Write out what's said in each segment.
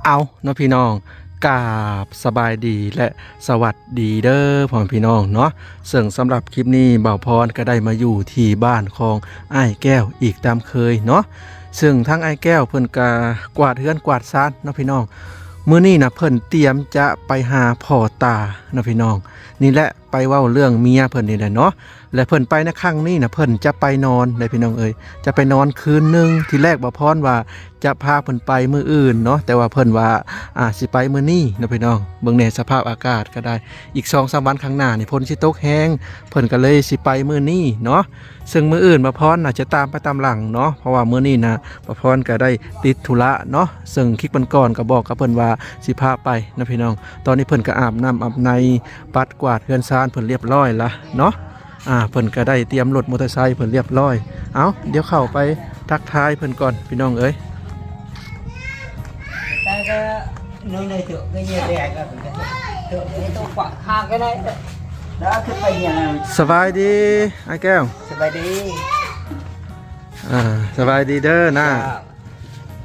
เอาเนาะพี่น้องกราบสบายดีและสวัสดีเด้อพ่อพี่น้องเนาะซึ่งสำหรับคลิปนี้บ่าวพรก็ได้มาอยู่ที่บ้านของอ้ายแก้วอีกตามเคยเนาะซึ่งทั้งอ้ายแก้วเพิ่นก็กวาดเฮือนกวาดซานเนาะพี่น้องมื้อนี้นะเพิ่นเตรียมจะไปหาพ่อตาเนาะพี่น้องนี่แหละไปเว้าเรื่องเมียเพิ่นนี่แหละเนาะและเพิ่นไปในครั้งนี้นะเพิ่นจะไปนอนเลยพี่น้องเอ้ยจะไปนอนคืนนึงที่แรกบ่าวพรว่าจะพาเพิ่นไปมื้ออื่นเนาะแต่ว่าเพิ่นว่าสิไปมื้อนี้เนาะพี่น้องเบิ่งแน่สภาพอากาศก็ได้อีก 2-3 วันข้างหน้านี่ฝนสิตกแฮงเพิ่นก็เลยสิไปมื้อนี้เนาะซึ่งมื้ออื่นบ่าวพรน่ะจะตามไปตามหลังเนาะเพราะว่ามื้อนี้นะบ่าวพรก็ได้ติดธุระเนาะซึ่งคลิปก่อนก็บอกกับเพิ่นว่าสิพาไปนะพี่น้องตอนนี้เพิ่นก็อาบน้ำอาบในปัดกวาดเฮือนซานเพิ่นเรียบร้อยละเนาะเพิ่นก็ได้เตรียมรถมอเตอร์ไซค์เพิ่นเรียบร้อยเอาเดี๋ยวเข้าไปทักทายเพิ่นก่อนพี่น้องเอ้ยแต่ก็nơi thượng cái gì đẹp là thượng cái tôi quảng hàng cái này đó cứ phải nhà สบายดีไอ้แก้ว สบายดี สบายดีเด้อนะ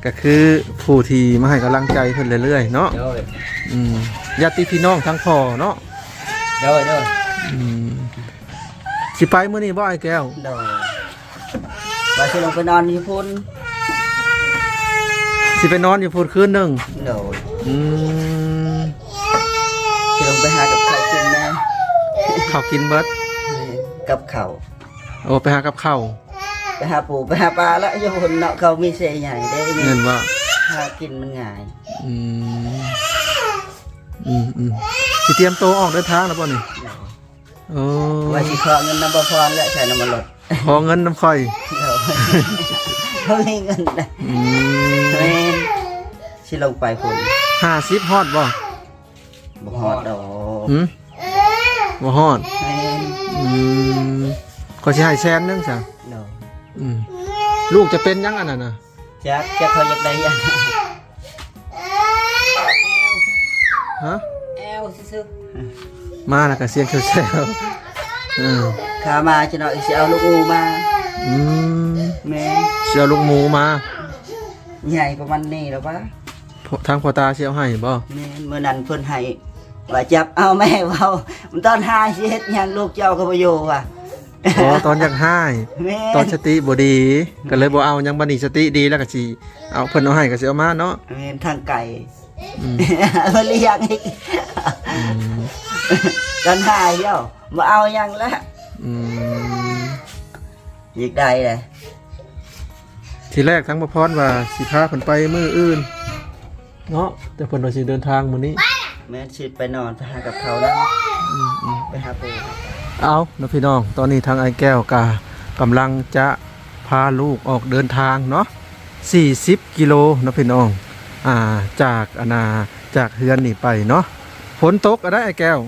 ก็คือผู้ที่มาให้กำลังใจเพิ่นเรื่อยๆเนาะ rồi ญาติพี่น้องทั้งพ่อเนาะ rồi rồi สิไปมื้อนี้บ่ไอ้แก้ว rồi và sẽ lồng cái non như phun สิไปนอนอยู่พูดคืนหนึง rồi อืม sẽ lồng cái hai cặp khẩu trên nè ข้าวกินเบิด cặp khẩu โอ้ไปหากับข้าว cái hai phụ cái hai ba đó cho phun nọ khẩu mi xe nhảy đây เงิน mình ว่า hai kinh mình ngài อืมสิเตรียมตัวออกเดินทางแล้วป่ะนี่โอ้ và chỉ khó ngân năm ba phong lại phải là một luật ขอเงินน้ำค่อย rồi không đi ngân đây อืม nên sẽ lồng bài phun 50ฮอดบ่ một hot đồ หืมบ่ฮอด nên ก็สิให้100,000นึงซะ rồi ลูกจะเป็นยังอันนั้นน่ะ chắc thôi giật đây nha ฮะ eo sư มาแล้วก็เสียงแซวๆ khá mà cho nó sẽ ao lúc u mà อืม mẹ เสียลูกหมูมา nhảy của mình nè đó bá ทางพ่อตาเสียวให้บ่ mẹ mưa nằn phân hay và chập ao mẹ vào mình toàn hai sẽ hết nhang lúc cho có bao nhiêu à อ๋อตอนอยากให้ mẹ ตอนสติบ่ดีก็เลยบ่เอายังบัดนี้สติดีแล้วก็สิเอาเพิ่นเอาให้ก็สิเอามาเนาะ mẹ thằng cày mà liang ấy toàn hai chứ mà ao nhang lá อืม việc đây này ทีแรกทั้งบ่พรว่าสิพาเพิ่นไปมื้ออื่นเนาะแต่เพิ่นว่าสิเดินทางมื้อนี้ mẹ xịtไปนอนไปหากับเขาแล้วไปหาปู เอาเนาะพี่น้องตอนนี้ทางไอ้แก้วก็กำลังจะพาลูกออกเดินทางเนาะ40กิโลเนาะพี่น้องจากเฮือนนี่ไปเนาะฝนตกก็ได้ไอ้แก้ว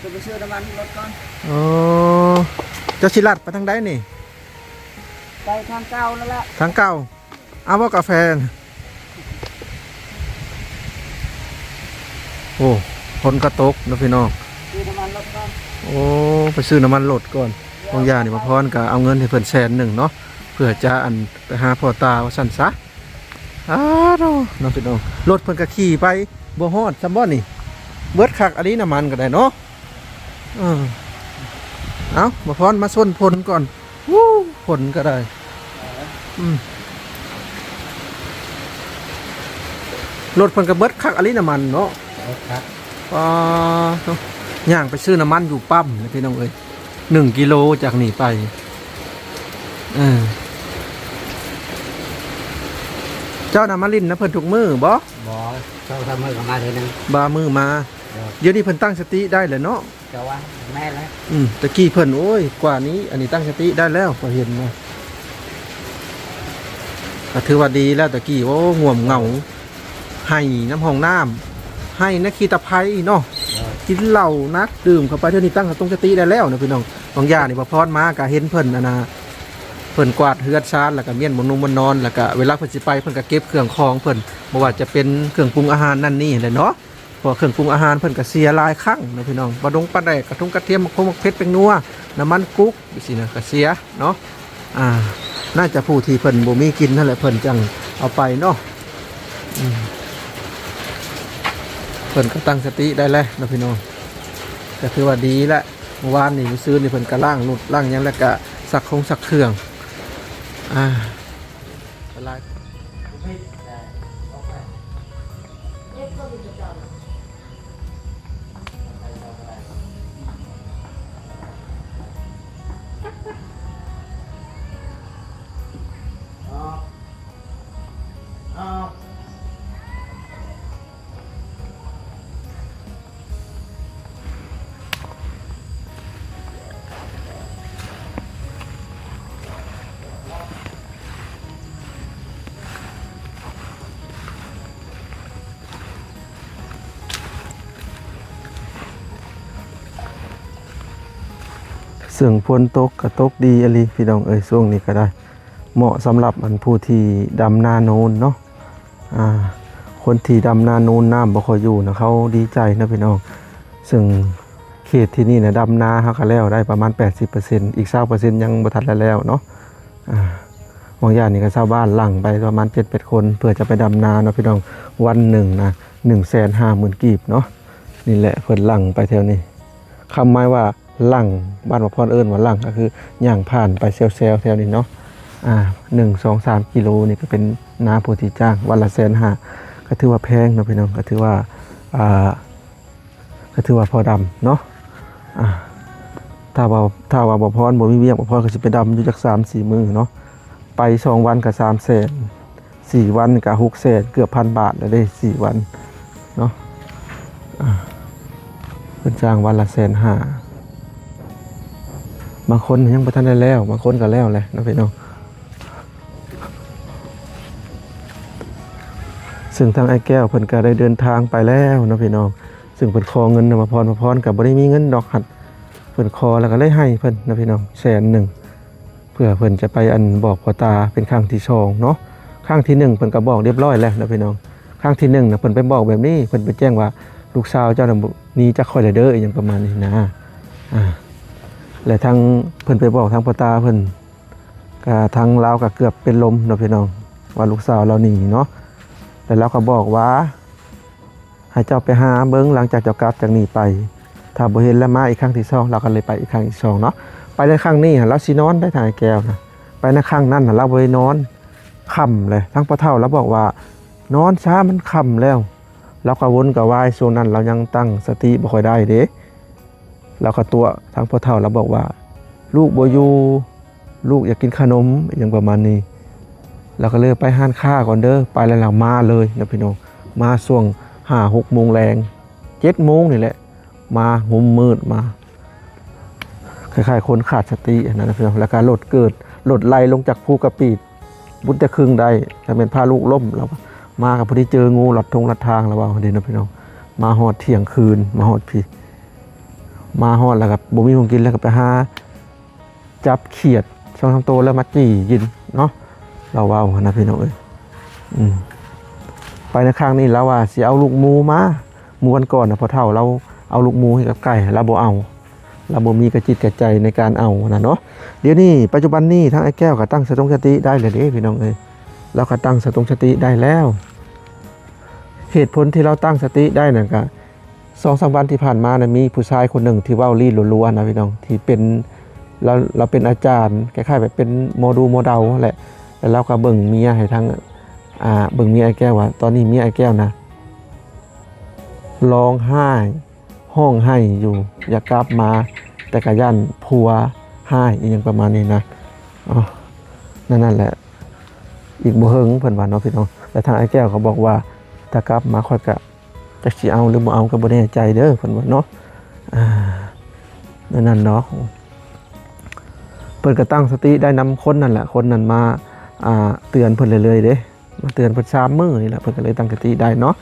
tôiไปซื้อน้ำมันรถก่อน โอ้เจ้าชิลัดไปทางใดนี่ ไปทางเก่านั่นแหละ ทางเก่าเอาว่ากาแฟน่ะโอ้ฝนก็ตกนะพี่น้อง ซื้อน้ำมันรถก่อน โอ้ไปซื้อน้ำมันรถก่อนบางอย่างนี่มาพรก็เอาเงินให้เพิ่น100,000เนาะเพื่อจะไปหาพ่อตาว่าซั่นซะเนาะพี่น้องรถเพิ่นก็ขี่ไปบ่ฮอดซำบ่นี่เบิดคักอันนี้น้ำมันก็ได้เนาะเอามาพรมาส้นพลก่อนผลก็ได้รถเพิ่นก็เบิดคักอันนี้น้ำมันเนาะ ครับ ย่างไปซื้อน้ำมันอยู่ปั๊มนะพี่น้องเอ้ย1 กิโลจากนี่ไปเจ้าน้ำมาลิ้นนะเพิ่นทุกมือบ่ บอเขาทำมือกับมาเลยนึง บามือมาเดี๋ยวนี้เพิ่นตั้งสติได้แล้วเนาะ เจ้าว่าแม่แล้ว ตะกี้เพิ่นโอ้ยกว่านี้อันนี้ตั้งสติได้แล้วก็เห็นนะก็ถือว่าดีแล้วตะกี้โอ้ง่วงเหงาให้น้ำห้องน้ำให้นักขี่ตะไคร้เนาะกินเหล้านักดื่มเข้าไปเท่านี้ตั้งสติได้แล้วนะพี่น้องบางอย่างนี่บ่พรมาก็เห็นเพิ่นเพิ่นกวาดเฮือนซานแล้วก็เมียนบ่นุ่มบ่นอนแล้วก็เวลาเพิ่นสิไปเพิ่นก็เก็บเครื่องของเพิ่นบ่ว่าจะเป็นเครื่องปรุงอาหารนั่นนี่แหละเนาะเพราะเครื่องปรุงอาหารเพิ่นก็เสียหลายครั้งนะพี่น้องปลาดงปลาแดกกระทงกระเทียมมะขงมะเผ็ดเป็นนัวน้ำมันกุ๊กสินะก็เสียเนาะน่าจะผู้ที่เพิ่นบ่มีกินนั่นแหละเพิ่นจังเอาไปเนาะ เพิ่นก็ตั้งสติได้แล้วนะพี่น้องก็ถือว่าดีละเมื่อวานนี่ซื้อนี่เพิ่นก็ล้างนุดล้างหยังแล้วก็ซักเครื่องอะไรเสื่องฝนตกก็ตกดีอลีพี่น้องเอ้ยช่วงนี้ก็ได้เหมาะสำหรับอันผู้ที่ดำนาโนนเนาะคนที่ดำนาโนนน้ำบ่ค่อยอยู่นะเขาดีใจนะพี่น้องซึ่งเขตที่นี่นะดำนาเขาก็แล้วได้ประมาณ 80% อีก 20% ยังบ่ทันแล้วเนาะบางอย่างนี่ก็ชาวบ้านหลั่งไปประมาณ 7-8 คนเพื่อจะไปดำนาเนาะพี่น้องวันหนึ่งนะ 150,000 กีบเนาะนี่แหละเพิ่นหลั่งไปแถวนี้คำหมายว่าหลั่งบ้านบ่พรเอิ้นว่าหลั่งก็คือย่างผ่านไปเซลแถวนี้เนาะ1-2-3 กิโลนี่ก็เป็นนาผู้ที่จ้างวันละ150,000ก็ถือว่าแพงเนาะพี่น้องก็ถือว่าพอดำเนาะถ้าว่าบ่พรบ่มีเวียกบ่พรก็สิไปดำอยู่จัก 3-4 มื้อเนาะไป2วันก็300,000 4วันก็600,000เกือบ 1,000 บาทแล้วเด้4วันเนาะเพิ่นจ้างวันละ150,000บางคนยังบ่ทันได้แล้วบางคนก็แล้วแหละเนาะพี่น้องซึ่งทางไอ้แก้วเพิ่นก็ได้เดินทางไปแล้วเนาะพี่น้องซึ่งเพิ่นขอเงินมาพรก็บ่ได้มีเงินดอกหัดเพิ่นขอแล้วก็เลยให้เพิ่นเนาะพี่น้อง100,000เพื่อเพิ่นจะไปอันบอกพ่อตาเป็นครั้งที่2เนาะครั้งที่1เพิ่นก็บอกเรียบร้อยแล้วเนาะพี่น้องครั้งที่1น่ะเพิ่นไปบอกแบบนี้เพิ่นไปแจ้งว่าลูกสาวเจ้าน่ะหนีจากข่อยแล้วเด้ออย่างประมาณนี้นะและทางเพิ่นไปบอกทางพ่อตาเพิ่นก็ทางลาวก็เกือบเป็นลมเนาะพี่น้องว่าลูกสาวเราหนีเนาะแต่เราก็บอกว่าให้เจ้าไปหาเบิ่งหลังจากเจ้ากลับจากนี้ไปถ้าบ่เห็นแล้วมาอีกครั้งที่2เราก็เลยไปอีกครั้งที่2เนาะไปในครั้งนี้เราสินอนได้ทางแก้วนะไปในครั้งนั้นเราบ่ได้นอนค่ำเลยทั้งพ่อเฒ่าเราบอกว่านอนช้ามันค่ำแล้วเราก็วนกับวายช่วงนั้นเรายังตั้งสติบ่ค่อยได้เด้เราก็ตัวทั้งพ่อเฒ่าเราบอกว่าลูกบ่อยู่ลูกอยากกินขนมอย่างประมาณนี้เราก็เลยไปห้านค้าก่อนเด้อไปแล้วเรามาเลยนะพี่น้องมาช่วง 5-6 โมงแรง7 โมงนี่แหละมาหุมมืดมาคล้ายๆคนขาดสตินะพี่น้องแล้วก็รถไล่ลงจากภูกระปีดบุญจะครึ่งได้จะเป็นพาลูกล่มเรามากับพอดีเจองูหลัดทางแล้วว่าเดี๋ยวนะพี่น้องมาฮอดเที่ยงคืนมาฮอดพี่มาฮอดแล้วกับบ่มีของกินแล้วก็ไปหาจับเขียดช่องทำโตแล้วมาจี้กินเนาะเราว่านะพี่น้องเอ้ยไปในครั้งนี้แล้วว่าสิเอาลูกหมูมาหมูวันก่อนนะพอเท่าเราเอาลูกหมูให้กับไก่เราบ่เอาเราบ่มีกระจิตกระใจในการเอานะเนาะเดี๋ยวนี้ปัจจุบันนี้ทั้งไอ้แก้วก็ตั้งสติได้เลยเด้พี่น้องเอ้ยเราก็ตั้งสติได้แล้วเหตุผลที่เราตั้งสติได้นั่นก็2-3 วันที่ผ่านมานะมีผู้ชายคนหนึ่งที่เว้าลีดรัวๆนะพี่น้องที่เป็นเราเป็นอาจารย์คล้ายๆแบบเป็นโมเดลแหละแล้วเราก็เบิ่งเมียให้ทั้งเบิ่งเมียไอ้แก้วว่าตอนนี้เมียไอ้แก้วนะร้องไห้ห้องไห้อยู่อยากกลับมาแต่กะย่านผัวไห้อย่างประมาณนี้นะนั่นแหละอีกบ่เฮิงเพิ่นว่าเนาะพี่น้องแต่ทางไอ้แก้วเขาบอกว่าถ้ากลับมาค่อยก็จักสิเอาหรือบ่เอาก็บ่แน่ใจเด้อเพิ่นว่าเนาะนั่นเนาะเพิ่นก็ตั้งสติได้นำคนนั่นแหละคนนั้นมาเตือนเพิ่นเรื่อยๆเด้มาเตือนเพิ่น3 มื้อนี่แหละเพิ่นก็เลยตั้งสติได้เนาะ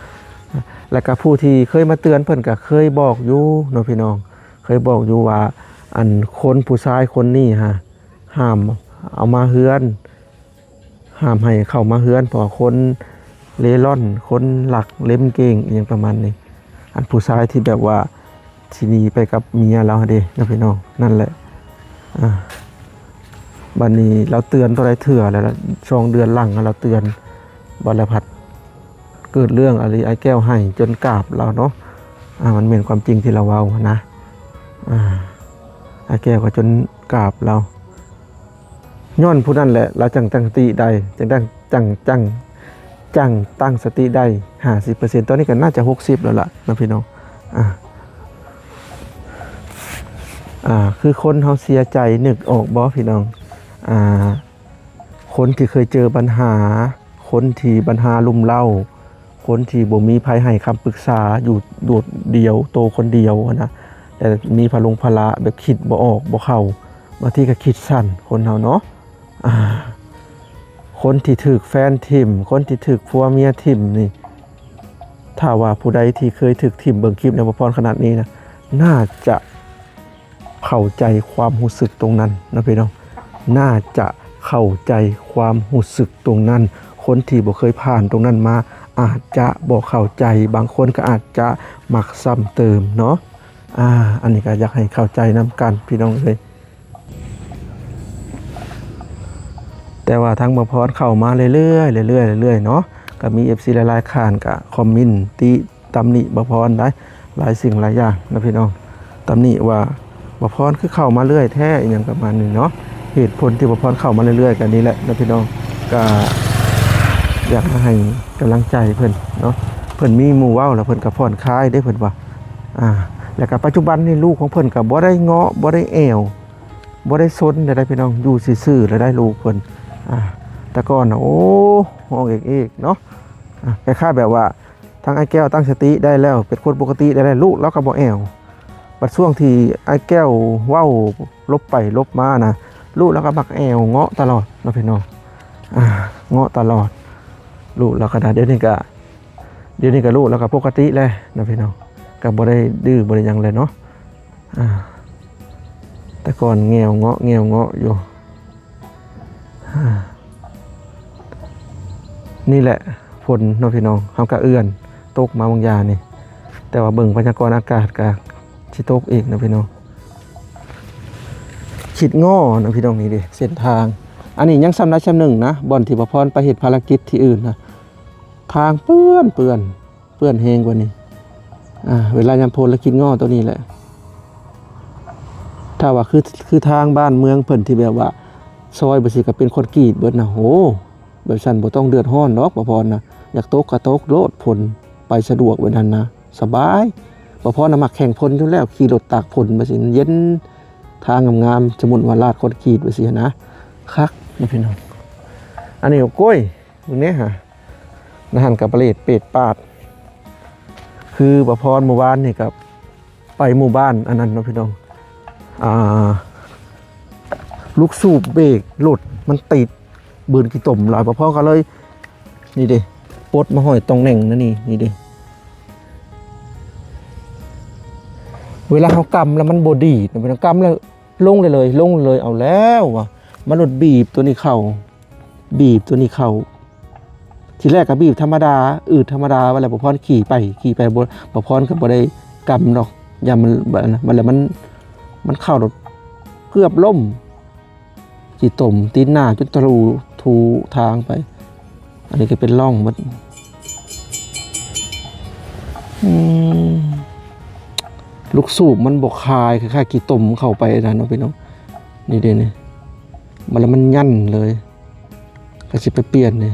แล้วก็ผู้ที่เคยมาเตือนเพิ่นก็เคยบอกอยู่เนาะพี่น้องเคยบอกอยู่ว่าอันคนผู้ชายคนนี้ห้ามเอามาเฮือนห้ามให้เข้ามาเฮือนเพราะคนเล่ร่อนคนหลักเล่มเก่งอย่างประมาณนี้อันผู้ชายที่แบบว่าที่หนีไปกับเมียเราเด้นะพี่น้องนั่นแหละบัดนี้เราเตือนตัวใดเถื่อแล้ว2 เดือนหลังเราเตือนบรรพัดเกิดเรื่องอะไรไอ้แก้วให้จนกราบเราเนาะ มันเป็นความจริงที่เราเว้านะไอ้แก้วก็จนกราบเราย้อนผู้นั้นแหละเราจังตั้งสติได้จังตั้งสติได้50%ตอนนี้ก็น่าจะ60แล้วล่ะนะพี่น้องคือคนเขาเสียใจนึกออกบ่พี่น้องคนที่เคยเจอปัญหาคนที่ปัญหาลุมเล่าคนที่บ่มีภัยให้คำปรึกษาอยู่โดดเดียวโตคนเดียวนะแต่มีพละแบบคิดบ่ออกบ่เข้าบางทีก็คิดสั้นคนเฮาเนาะคนที่ถูกแฟนทิ่มคนที่ถูกผัวเมียทิ่มนี่ถ้าว่าผู้ใดที่เคยถูกทิ่มเบิ่งคลิปในบ่พรขนาดนี้นะน่าจะเข้าใจความรู้สึกตรงนั้นนะพี่น้องน่าจะเข้าใจความรู้สึกตรงนั้นคนที่บ่เคยผ่านตรงนั้นมาอาจจะบ่เข้าใจบางคนก็อาจจะมักซ้ำเติมเนาะอันนี้ก็อยากให้เข้าใจนำกันพี่น้องเลยแต่ว่าทางบ่พรเข้ามาเรื่อยๆเนาะก็มี FC หลายๆข้านก็คอมเมนต์ติตำหนิบ่พรได้หลายสิ่งหลายอย่างนะพี่น้องตำหนิว่าบ่พรคือเข้ามาเรื่อยแท้อหยังประมาณนี้เนาะเหตุผลที่บ่พรเข้ามาเรื่อยๆกันนี้แหละนะพี่น้องก็อยากให้กำลังใจเพิ่นเนาะเพิ่นมีหมู่เว้าแล้วเพิ่นก็ผ่อนคลายได้เพิ่นว่าแล้วก็ปัจจุบันนี่ลูกของเพิ่นก็บ่ได้เงาะบ่ได้แอวบ่ได้ซนได้พี่น้องอยู่ซื่อๆแล้วได้ลูกเพิ่นแต่ก่อนน่ะโอ้ห้องเอกเนาะคล้ายๆแบบว่าทางไอ้แก้วตั้งสติได้แล้วเป็นคนปกติได้แล้วลูกแล้วก็บ่แอวบัดช่วงที่ไอ้แก้วเว้าลบไปลบมานะลูกแล้วก็บักแอวเงาะตลอดเนาะพี่น้องเงาะตลอดลูกแล้วก็เดี๋ยวนี้ก็ลูกแล้วก็ปกติเลยนะพี่น้องก็บ่ได้ดื้อบ่ได้หยังเลยเนาะแต่ก่อนแงวเงาะอยู่นี่แหละฝนเนาะพี่น้องเฮาก็เอื้อนตกมาบางยานี่แต่ว่าเบิ่งพยากรณ์อากาศก็สิตกอีกนะพี่น้องคิดง้อนะพี่น้องนี่ดิเส้นทางอันนี้ยังซ้ำได้ซ้ำหนึ่งนะบ่อนที่บ่พรไปเฮ็ดภารกิจที่อื่นนะทางเปื้อนแฮงกว่านี้เวลายามโพลแล้วคิดง้อตัวนี้แหละถ้าว่าคือทางบ้านเมืองเพิ่นที่แบบว่าซอยบ่สิก็เป็นคอนกรีตเบิดนะโหแบบซั่นบ่ต้องเดือดร้อนดอกบ่พรนะอยากตกก็ตกโลดผลไปสะดวกไว้นั่นนะสบายบ่พรน่ะมักแข่งพลอยู่แล้วขี่รถตากฝนมาสิเย็นทางงามๆสมุนว่าลาดคอนกรีตไว้สินะคักนี่พี่น้องอันนี้กล้วยตรงนี้นะหันกับเป็ดปาดคือบ่พรหมู่บ้านนี่กับไปหมู่บ้านอันนั้นเนาะพี่น้องลูกสูบเบรกหลุดมันติดบืนกี่ต่มหลายบ่พรก็เลยนี่ดิปลดมาห้อยตรงแหน่งนั่นนี่ดิเวลาเขากำแล้วมันบดีดเป็นกำแล้วลงเลยเอาแล้วว่ะมันหลุดบีบตัวนี้เข่าทีแรกก็บีบธรรมดาธรรมดาเวลาบ่พรขี่ไปบ่พรก็บ่ได้กำหรอกอย่ามันแล้วมันเข้ารถเกือบล่มกี่ต่มตีนหน้าจนทะลุทูทางไปอันนี้ก็เป็นร่องมันลูกสูบมันบกคายคล้ายๆกี่ต่มเข้าไปนะน้องพี่น้องนี่เด่นมันแล้วมันยั่นเลยก็จะไปเปลี่ยนนี่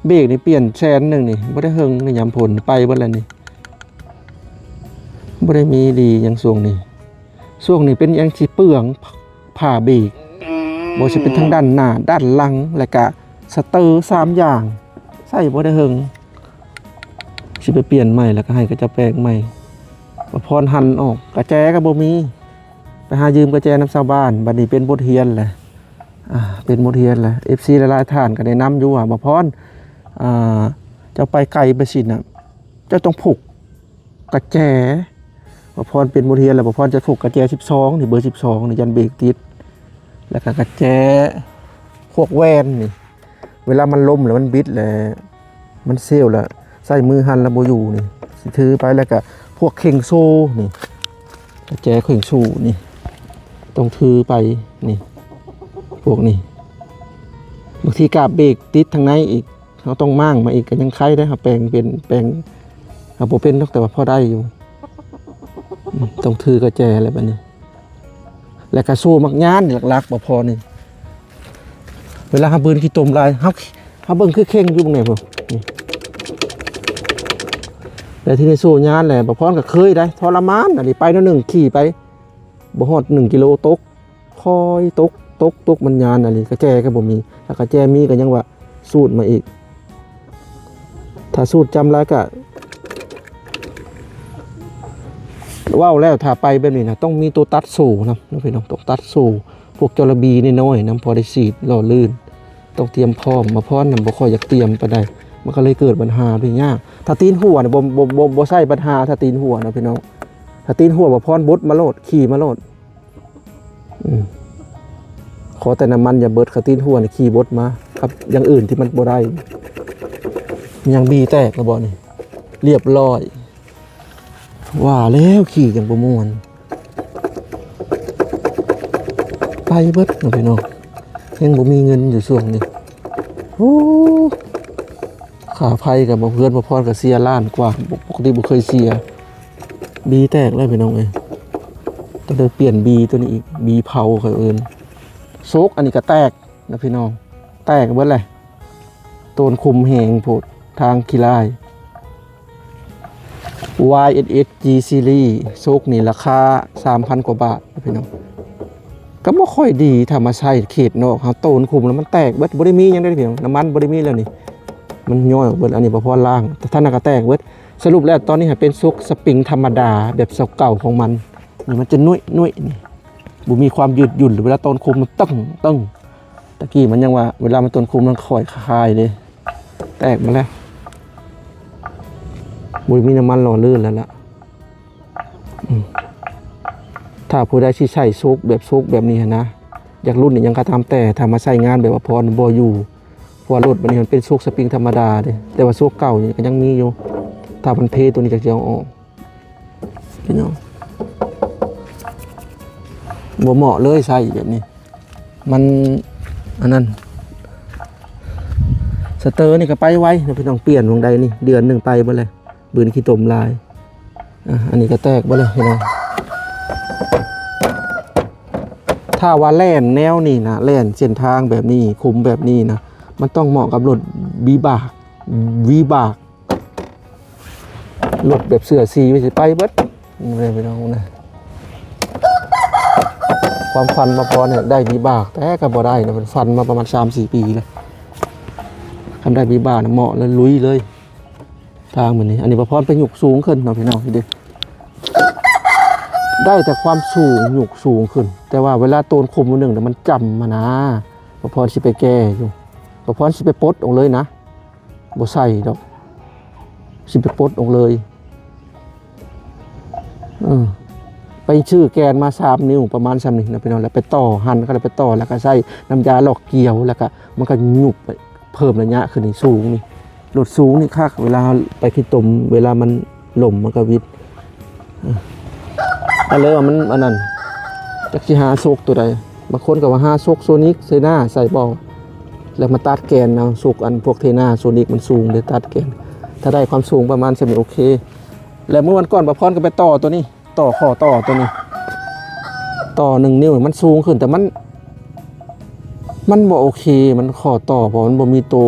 เบรกนี่เปลี่ยนแสนหนึ่งนี่ไม่ได้เฮงนี่ยำผลไปบ้านอะไรนี่ไม่ได้มีดีอย่างช่วงนี้เป็นอย่างที่เปลืองผ่าเบรกบ่จะเป็นทั้งด้านหน้าด้านหลังและกะสเตอร์3อย่างใส่บ่ได้เฮงสิไปเปลี่ยนใหม่แล้วก็ให้กระจะแปลงใหม่พรหันออกกระแจก็บ่มีไปหายืมกระแจน้ำชาวบ้านบัดนี้เป็นบทเรียนแหละเป็นบทเรียนแหละ FC หลายๆท่านก็ได้นำอยู่บ่พรเจ้าไปไกลไปสิน่ะเจ้าต้องผูกกระแจบ่พรเป็นบทเรียนแล้วบ่พรจะผูกกระแจ12นี่เบอร์12นี่ยันเบรกติดแล้วก็กระแจพวกแวนนี่เวลามันล้มแล้วมันบิดแล้วมันเซลแล้วใส่มือหันแล้วบ่อยู่นี่สิถือไปแล้วก็พวกเข่งโซ่นี่กระแจเข่งโซ่นี่ต้องถือไปนี่พวกนี้บางทีกาบเบรกติดทางในอีกเขาต้องมั่งมาอีกก็ยังไข้ได้ครับแปลงเป็นเอาโบเป็นแต่ว่าพอได้อยู่ ต้องถือกระแจอะไรแบบนี้และกระสู้มักย่านหลักๆบ่พอนี่เวลาหาปืนขี้ตมลายเฮาเบิ่งคือเข่งอยู่บ่ไงพุ่นนี่แต่ที่นี่สู้ย่านแหละบ่พรก็เคยได้ทรมานอันนี้ไปแล้วนึงขี่ไปบ่ฮอด1กิโลตกคอยตกมันย่านอันนี้กระแจก็บ่มีถ้ากระแจมีก็ยังว่าสูดมาอีกถ้าสูดจำแล้วก็ว้าวแล้วถ้าไปแบบนี้นะต้องมีตัวตัดสู่นะพี่น้องต้องตัดสู่พวกจระบีนี่น้อยน้ำพอได้สีดหล่อลื่นต้องเตรียมพร้อมมาพร้อมนำบ่ค่อยอยากเตรียมไปได้มันก็เลยเกิดปัญหาด้วยยากถ้าตีนหัวเนี่ยบ่ใช่ปัญหาถ้าตีนหัวนะพี่น้องถ้าตีนหัวบ่พร้อมบดมาโลดขี่มาโลดขอแต่น้ำมันอย่าเบิดถ้าตีนหัวเนี่ยขี่บดมาครับอย่างอื่นที่มันบ่ได้ยังบีแตกระบอกนี่เรียบร้อยว่าแล้วขี่อย่างประมวลไปเบิดนะพี่น้องยังบ่มีเงินอยู่ช่วงนี้โอ้ขาไฟกับเพื่อนพ่อกับเสียล้านกว่าปกติบ่เคยเสียบีแตกเลยพี่น้องเอ้ยต้องเดินเปลี่ยนบีตัวนี้อีกบีเผาเขาเอิ้นโซกอันนี้ก็แตกนะพี่น้องแตกเบิดเลยต้นคุมแหงโพดทางขี้ลาย YSS G Series โซกนี่ราคา 3,000 กว่าบาทพี่น้องก็บ่ค่อยดีถ้ามาใช้เขตนอกเฮาโตนคุมแล้วมันแตกเบิดบ่ได้มีหยังได้พี่น้องน้ำมันบ่ได้มีแล้วนี่มันย่อยออกเบิดอันนี้บ่พอล้างแต่ท่านก็แตกเบิดสรุปแล้วตอนนี้เป็นโซกสปริงธรรมดาแบบเก่าของมันนี่มันจะนุ่ยนี่บ่มีความยืดหยุ่นหรือเวลาโตนคุมมันตึ้งตะกี้มันยังว่าเวลามันโตนคุมมันค่อยคายเลยแตกมาแล้วบุญมีน้ำมันหล่อลื่นแล้วล่ะถ้าผู้ใดที่ใช้ซุกแบบนี้นะอยากรุ่นนี่ยังกระทำแต่ทำมาใช้งานแบบว่าพรบ่อยู่เพราะรถมันนี่มันเป็นซุกสปริงธรรมดาเด้แต่ว่าซุกเก่านี่ก็ยังมีอยู่ถ้ามันเพตัวนี้จะเอาออกพี่น้องบ่เหมาะเลยใช้แบบนี้มันอันนั้นสเตอร์นี่ก็ไปไว้พี่น้องเปลี่ยนวงใดนี่เดือนหนึ่งไปบ่เลยบืนขี้ตมลายอันนี้ก็แตกบ่เลยพี่น้องถ้าว่าแล่นแนวนี่นะแล่นเส้นทางแบบนี้คุมแบบนี้นะมันต้องเหมาะกับรถวีบากรถแบบเสือซีไม่ใช่ไปเบิดนี่พี่น้องนะความฟันมาพอเนี่ยได้วีบากแต่ก็บ่ได้นะมันฟันมาประมาณ 3-4 ปีเลยทำได้วีบากนะเหมาะเลยลุยเลยทางเหมือนนี้อันนี้พอไปหยุกสูงขึ้นเนาะพี่น้องพี่ดิได้แต่ความสูงหยุกสูงขึ้นแต่ว่าเวลาโตนคมวันหนึ่งมันจำมานะพอสิไปแก้อยู่พอสิไปปลดออกเลยนะบ่ใส่ดอกสิไปปลดออกเลยไปชื่อแกนมา3 นิ้วประมาณ3 นิ้วนะพี่น้องแล้วไปต่อหั่นก็เลยไปต่อแล้วก็ใส่น้ำยาหลอกเกลียวแล้วก็มันก็หยุบไปเพิ่มระยะขึ้นสูงนี่รถสูงนี่คักเวลาไปขี้ตมเวลามันหล่มมันก็วิดก็เลยว่ามันอันนั้นจักสิหาโซกตัวใดบางคนก็ว่าหาโซกโซนิกเซน่าใส่บ่แล้วมาตัดแกนเอาโซกอันพวกเทน่าโซนิกมันสูงเลยตัดแกนถ้าได้ความสูงประมาณนี้โอเคแล้วเมื่อวันก่อนประพรก็ไปต่อตัวนี้ต่อข้อต่อตัวนี้ต่อ1 นิ้วมันสูงขึ้นแต่มันบ่โอเคมันข้อต่อเพราะมันบ่มีตัว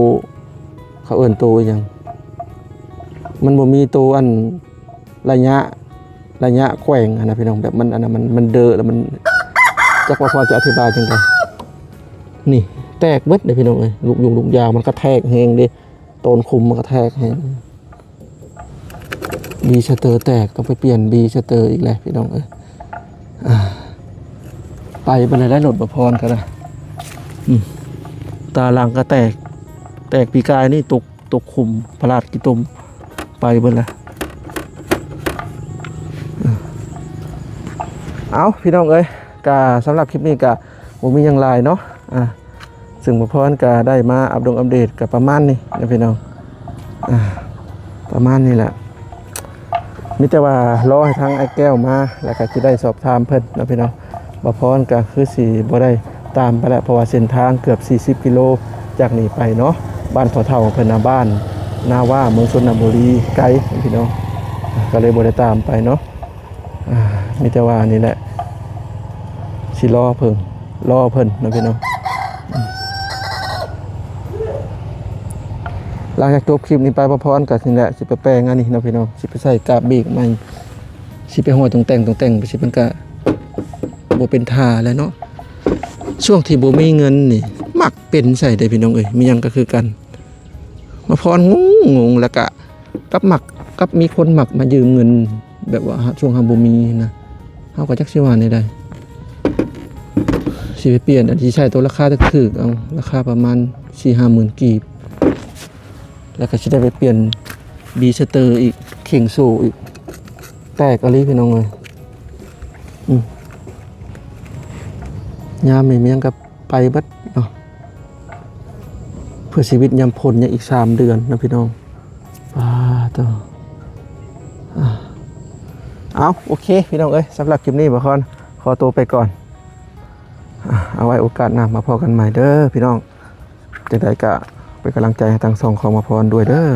เขาเอิ้นตัวอย่างมันบ่มีตัวอันระยะแกว่งนะพี่น้องแบบมันอันนั้นมันเดอะแล้วมันจักว่าพอจะอธิบายจังไดนี่แตกเบิดเลยพี่น้องเอ้ยลูกยาวมันกระแทกแฮงดิโตนคุมมันกระแทกแฮงบีสเตอร์แตกต้องไปเปลี่ยนบีสเตอร์อีกแล้วพี่น้องเอ้ยไปเลยได้รถประพรกันนะตาหลังก็แตกปีกายนี่ตกคุมพลาดกิตมไปเบิดแล้วเอาพี่น้องเอ้ยกาสำหรับคลิปนี้กะบ่มีอย่างไรเนาะซึ่งประพรกะได้มาอัปเดตกับประมาณนี้นะพี่น้องประมาณนี้แหละมีแต่ว่ารอให้ทางไอ้แก้วมาแล้วก็จะได้สอบถามเพิ่นนะพี่น้องประพรกะคือสิบ่ได้ตามไปแล้วเพราะว่าเส้นทางเกือบ40 กิโลจากนี้ไปเนาะบ้านพ่อเฒ่าเพิ่นน่ะบ้านนาว่าเมืองชนบุรีไกลพี่น้องก็เลยบ่ได้ตามไปเนาะ มีแต่ว่านี่แหละสิรอเพิ่นนะพี่น้องหลังจากจบคลิปนี้ไปพร้อมๆกันนี่แหละสิไปแปลงอันนี้นะพี่น้องสิไปใส่กาบเบรกใหม่สิไปห้อยตรงแต่งไปสิมันก็บ่เป็นท่าแล้วเนาะช่วงที่บ่มีเงินนี่มักเป็นใส่ได้พี่น้องเอ้ยมีหยังก็คือกันมาพรงงแล้วก็กับมักกับมีคนมักมายืมเงินแบบว่าช่วงเฮาบ่มีนะเฮาก็จักสิว่าได้ สิไปเปลี่ยนอันที่ใช้ตัวราคาถูกเอาราคาประมาณ 4-5 หมื่นกีบแล้วก็จะได้ไปเปลี่ยนบีสเตอร์อีกเข่งโซ่อีกแตกอะไรพี่น้องเลยยามนี่มันยังกับไปบัดเนาะเพื่อชีวิตยามพ้นยังอีก3 เดือนนะพี่น้องต่อเอาโอเคพี่น้องเอ้ยสำหรับคลิปนี้บ่คอนขอตัวไปก่อนเอาไว้โอกาสหน้ามาพอกันใหม่เด้อพี่น้องจังใดก็เป็นกำลังใจให้ทั้งสองของมาพรด้วยเด้อ